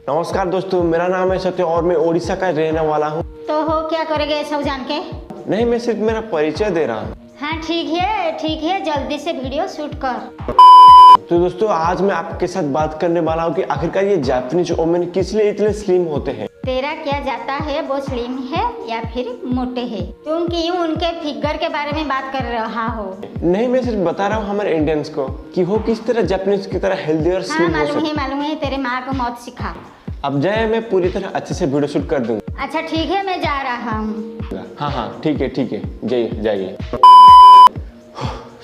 नमस्कार दोस्तों, मेरा नाम है सत्य और मैं ओडिशा का रहने वाला हूँ। तो हो क्या करोगे ये सब जान के? नहीं, मैं सिर्फ मेरा परिचय दे रहा हूँ। हाँ ठीक है, जल्दी से वीडियो शूट कर। तो दोस्तों, आज मैं आपके साथ बात करने वाला हूँ कि आखिरकार ये जापानीज वुमेन किस लिए इतने स्लिम होते हैं। तेरा क्या जाता है, वो स्लिम है या फिर मोटे है? तुम क्यों उनके फिगर के बारे में बात कर रहा हो? नहीं, मैं सिर्फ बता रहा हूँ हमारे इंडियंस को कि वो किस तरह जापानीज की तरह हेल्दी और स्लिम हो सकते हैं। मालूम है, तेरे माँ को मौत सिखा। अब जाए, मैं पूरी तरह अच्छे से वीडियो शूट कर दूंगा। अच्छा ठीक है, मैं जा रहा हूँ। हाँ, ठीक है, जाइए।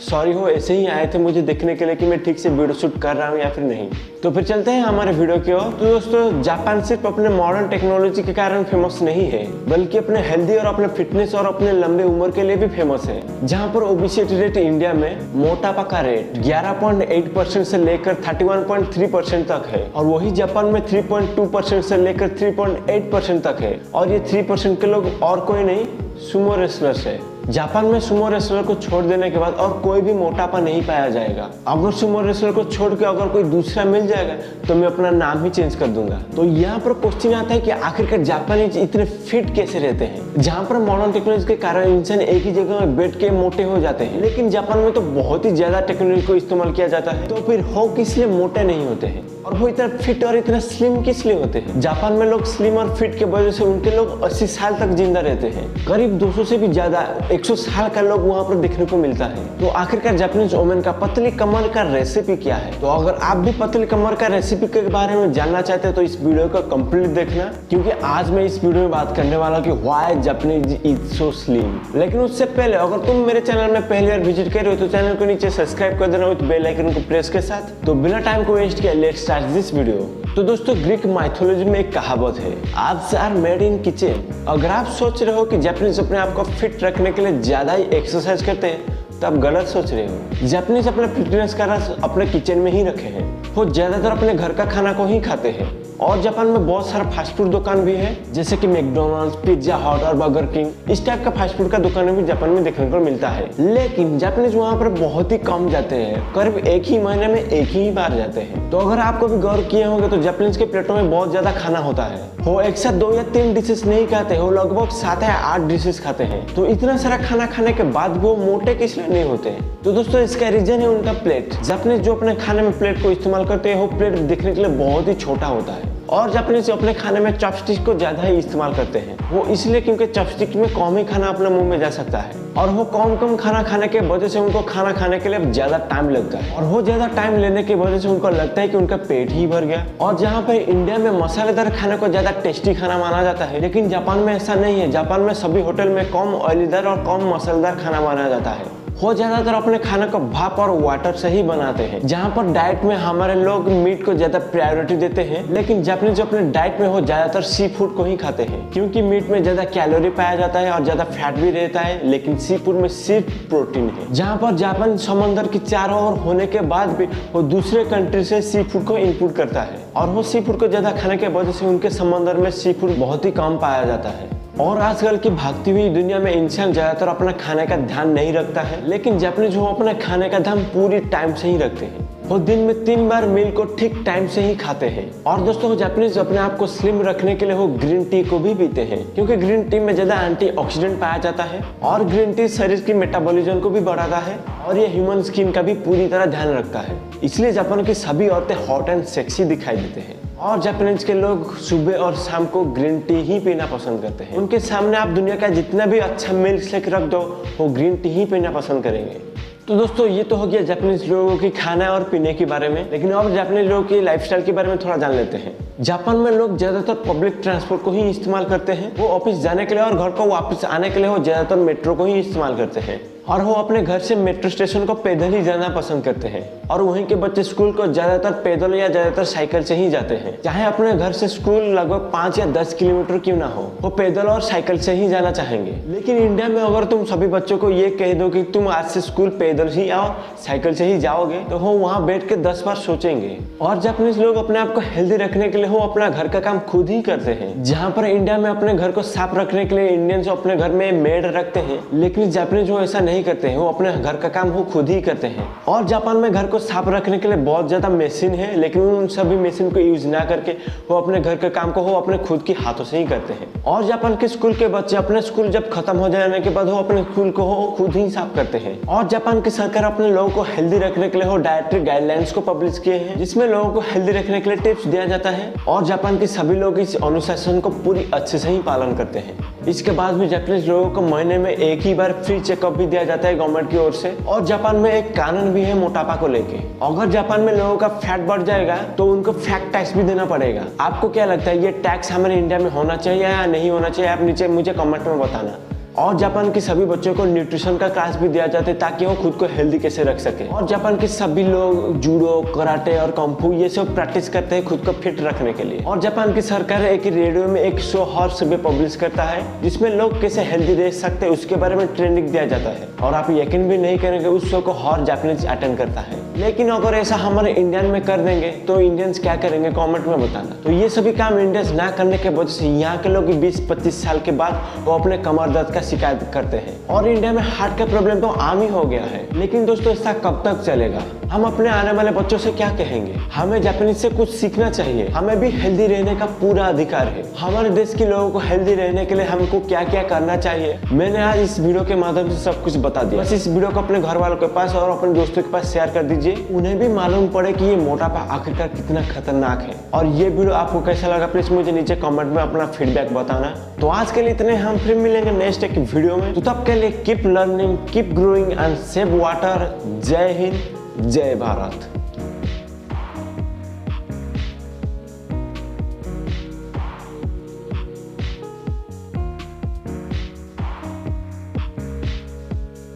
सॉरी हो, ऐसे ही आए थे मुझे देखने के लिए कि मैं ठीक से वीडियो शूट कर रहा हूँ या फिर नहीं। तो फिर चलते हैं हमारे वीडियो की ओर। तो दोस्तों, जापान सिर्फ अपने मॉडर्न टेक्नोलॉजी के कारण फेमस नहीं है, बल्कि अपने हेल्दी और अपने फिटनेस और अपने लंबे उम्र के लिए भी फेमस है। जहाँ पर ओबेसिटी रेट इंडिया में मोटापा का रेट 11.8% से लेकर 31.3% तक है, और वही जापान में 3.2% से लेकर 3.8% तक है। और ये 3% के लोग और कोई नहीं, सुमो रेसलर्स है। जापान में सुमो रेसलर को छोड़ देने के बाद और कोई भी मोटापा नहीं पाया जाएगा। अगर सुमो रेसलर को छोड़ के अगर कोई दूसरा मिल जाएगा तो मैं अपना नाम ही चेंज कर दूंगा। तो यहाँ पर क्वेश्चन आता है कि आखिरकार जापानीज इतने फिट कैसे रहते हैं, जहाँ पर मॉडर्न टेक्नोलॉजी के कारण इंसान एक ही जगह में बैठ के मोटे हो जाते हैं। लेकिन जापान में तो बहुत ही ज्यादा टेक्नोलॉजी को इस्तेमाल किया जाता है। तो फिर हो किस लिए मोटे नहीं होते हैं, और वो इतना फिट और इतना स्लिम किस लिए होते हैं? जापान में लोग स्लिम और फिट के वजह से उनके लोग 80 साल तक जिंदा रहते हैं। करीब 200 से भी ज्यादा 100 साल का लोग वहाँ पर देखने को मिलता है। तो आखिरकार जापानीज वुमेन का पतली कमर का रेसिपी क्या है? तो अगर आप भी पतली कमर का रेसिपी के बारे में जानना चाहते हैं तो इस वीडियो को कंप्लीट देखना, क्योंकि आज मैं इस वीडियो में बात करने वाला हूँ कि why Japanese is so slim. लेकिन उससे पहले अगर तुम मेरे चैनल में पहली बार विजिट कर रहे हो तो चैनल को नीचे सब्सक्राइब कर देना विद बेल आइकन को प्रेस के साथ। तो बिना टाइम को वेस्ट किए लेट्स स्टार्ट दिस वीडियो। तो दोस्तों, ग्रीक माइथोलॉजी में एक कहावत है, arts are made in kitchen. अगर आप सोच रहे हो कि जापानीज अपने आप को फिट रखने के लिए ज्यादा ही एक्सरसाइज करते हैं तो आप गलत सोच रहे हो। जापानीज अपने फिटनेस का राज अपने किचन में ही रखे हैं। वो ज्यादातर अपने घर का खाना को ही खाते हैं। और जापान में बहुत सारा फास्ट फूड दुकान भी है, जैसे कि मैकडोनल्ड्स, पिज्जा हट और बर्गर किंग। इस टाइप का फास्ट फूड का दुकान भी जापान में देखने को मिलता है। लेकिन जापानीज वहाँ पर बहुत ही कम जाते हैं, करीब एक ही महीने में एक ही बार जाते हैं। तो अगर आपको भी गौर किए होंगे तो जापानीज के प्लेटों में बहुत ज्यादा खाना होता है। वो एक साथ 2 या 3 डिशेस नहीं खाते, वो लगभग 7 या 8 डिशेस खाते हैं। तो इतना सारा खाना खाने के बाद वो मोटे किस लिए नहीं होते? तो दोस्तों, इसका रीजन है उनका प्लेट। जापानीज जो अपने खाने में प्लेट को इस्तेमाल करते हैं, वो प्लेट दिखने के लिए बहुत ही छोटा होता है। और जापानीज अपने खाने में चॉपस्टिक को ज्यादा ही इस्तेमाल करते हैं। वो इसलिए क्योंकि चॉपस्टिक में कम ही खाना अपने मुंह में जा सकता है, और वो कम खाना खाने के वजह से उनको खाना खाने के लिए ज्यादा टाइम लगता है। और वो ज्यादा टाइम लेने की वजह से उनको लगता है कि उनका पेट ही भर गया। और जहाँ पे इंडिया में मसालेदार खाने को ज्यादा टेस्टी खाना माना जाता है, लेकिन जापान में ऐसा नहीं है। जापान में सभी होटल में कम ऑयलीदार और कम मसालेदार खाना माना जाता है। वो ज्यादातर अपने खाने को भाप और वाटर से ही बनाते हैं। जहाँ पर डाइट में हमारे लोग मीट को ज्यादा प्रायोरिटी देते हैं, लेकिन जापानीज अपने डाइट में वो ज्यादातर सी फूड को ही खाते हैं, क्योंकि मीट में ज्यादा कैलोरी पाया जाता है और ज्यादा फैट भी रहता है। लेकिन सी फूड में सिर्फ प्रोटीन है। जहाँ पर जापान समंदर की चारों ओर होने के बाद भी वो दूसरे कंट्री से सी फूड को इनपुट करता है, और वो सी फूड को ज्यादा खाने के वजह से उनके समंदर में सी फूड बहुत ही कम पाया जाता है। और आजकल की भागती हुई दुनिया में इंसान ज्यादातर अपना खाने का ध्यान नहीं रखता है, लेकिन जापानीज वो अपने खाने का ध्यान पूरी टाइम से ही रखते हैं। वो दिन में 3 बार मील को ठीक टाइम से ही खाते हैं। और दोस्तों, जापानीज अपने आप को स्लिम रखने के लिए वो ग्रीन टी को भी पीते हैं, क्योंकि ग्रीन टी में ज्यादा एंटीऑक्सीडेंट पाया जाता है, और ग्रीन टी शरीर की मेटाबॉलिज्म को भी बढ़ाता है, और ये ह्यूमन स्किन का भी पूरी तरह ध्यान रखता है। इसलिए जापान की सभी औरतें हॉट एंड सेक्सी दिखाई देते हैं। और जापानीज के लोग सुबह और शाम को ग्रीन टी ही पीना पसंद करते हैं। उनके सामने आप दुनिया का जितना भी अच्छा मिल्क शेक रख दो, वो ग्रीन टी ही पीना पसंद करेंगे। तो दोस्तों, ये तो हो गया जापानीज लोगों की खाना और पीने के बारे में। लेकिन अब जापानीज लोगों की लाइफस्टाइल के बारे में थोड़ा जान लेते हैं। जापान में लोग ज्यादातर पब्लिक ट्रांसपोर्ट को ही इस्तेमाल करते हैं। वो ऑफिस जाने के लिए और घर को वापस आने के लिए वो ज्यादातर मेट्रो को ही इस्तेमाल करते हैं। और वो अपने घर से मेट्रो स्टेशन को पैदल ही जाना पसंद करते हैं, और वहीं के बच्चे स्कूल को ज्यादातर पैदल या ज्यादातर साइकिल से ही जाते हैं। चाहे अपने घर से स्कूल लगभग 5 या 10 किलोमीटर क्यों ना हो, वो पैदल और साइकिल से ही जाना चाहेंगे। लेकिन इंडिया में अगर तुम सभी बच्चों को ये कह दो कि तुम आज से स्कूल पैदल ही आओ, साइकिल से ही जाओगे, तो वो वहाँ बैठ के 10 बार सोचेंगे। और जापानीज लोग अपने आप को हेल्दी रखने के लिए वो अपना घर का काम खुद ही करते हैं। जहाँ पर इंडिया में अपने घर को साफ रखने के लिए इंडियंस अपने घर में मेड रखते हैं, लेकिन जापानीज वो ऐसा नहीं करते हैं, वो अपने घर का काम वो खुद ही करते हैं। और जापान में घर को साफ रखने के लिए बहुत ज्यादा मशीन है, लेकिन उन सभी मशीन को यूज ना करके वो अपने घर के काम को वो अपने खुद के हाथों से ही करते हैं। और जापान के स्कूल के बच्चे अपने स्कूल जब खत्म हो जाने के बाद वो अपने स्कूल को वो खुद ही साफ करते हैं। और जापान की सरकार अपने लोगों को हेल्दी रखने के लिए वो डाइटरी गाइडलाइंस को पब्लिश किए हैं, जिसमें लोगों को हेल्दी रखने के लिए टिप्स दिया जाता है। और जापान के सभी लोग इस अनुशासन को पूरी अच्छे से ही पालन करते हैं। इसके बाद भी जापानीज लोगों को महीने में एक ही बार फ्री चेकअप भी दिया जाता है गवर्नमेंट की ओर से। और जापान में एक कानून भी है मोटापा को लेके, अगर जापान में लोगों का फैट बढ़ जाएगा तो उनको फैट टैक्स भी देना पड़ेगा। आपको क्या लगता है ये टैक्स हमारे इंडिया में होना चाहिए या नहीं होना चाहिए? आप नीचे मुझे कमेंट में बताना। और जापान के सभी बच्चों को न्यूट्रिशन का क्लास भी दिया जाता है ताकि वो खुद को हेल्दी कैसे रख सके। और जापान के सभी लोग जूडो, कराटे और कंफू ये सब प्रैक्टिस करते हैं खुद को फिट रखने के लिए। और जापान की सरकार एक रेडियो में एक शो हर सुबह पब्लिश करता है, जिसमें लोग कैसे हेल्दी रह सकते हैं उसके बारे में ट्रेनिंग दिया जाता है। और आप यकीन भी नहीं करेंगे उस शो को हर जापानीज अटेंड करता है। लेकिन अगर ऐसा हमारे इंडियन में कर देंगे तो इंडियंस क्या करेंगे? कमेंट में बताना। तो ये सभी काम इंडियंस ना करने के वजह से यहाँ के लोग 20-25 साल के बाद वो अपने कमर दर्द का शिकायत करते हैं। और इंडिया में हार्ट का प्रॉब्लम तो आम ही हो गया है। लेकिन दोस्तों ऐसा कब तक चलेगा? हम अपने आने वाले बच्चों से क्या कहेंगे? हमें जापानीज से कुछ सीखना चाहिए। हमें भी हेल्दी रहने का पूरा अधिकार है। हमारे देश के लोगों को हेल्दी रहने के लिए हमको क्या क्या करना चाहिए, मैंने आज इस वीडियो के माध्यम से सब कुछ बता दिया। बस इस वीडियो को अपने घर वालों के पास और अपने दोस्तों के पास शेयर कर दीजिए, उन्हें भी मालूम पड़े कि ये मोटापा आखिरकार कितना खतरनाक है। और ये वीडियो आपको कैसा लगा प्लीज मुझे नीचे कमेंट में अपना फीडबैक बताना। तो आज के लिए इतने, हम फिर मिलेंगे नेक्स्ट एक वीडियो में। तो तब के लिए keep learning, keep growing and save water. जय हिंद, जय भारत।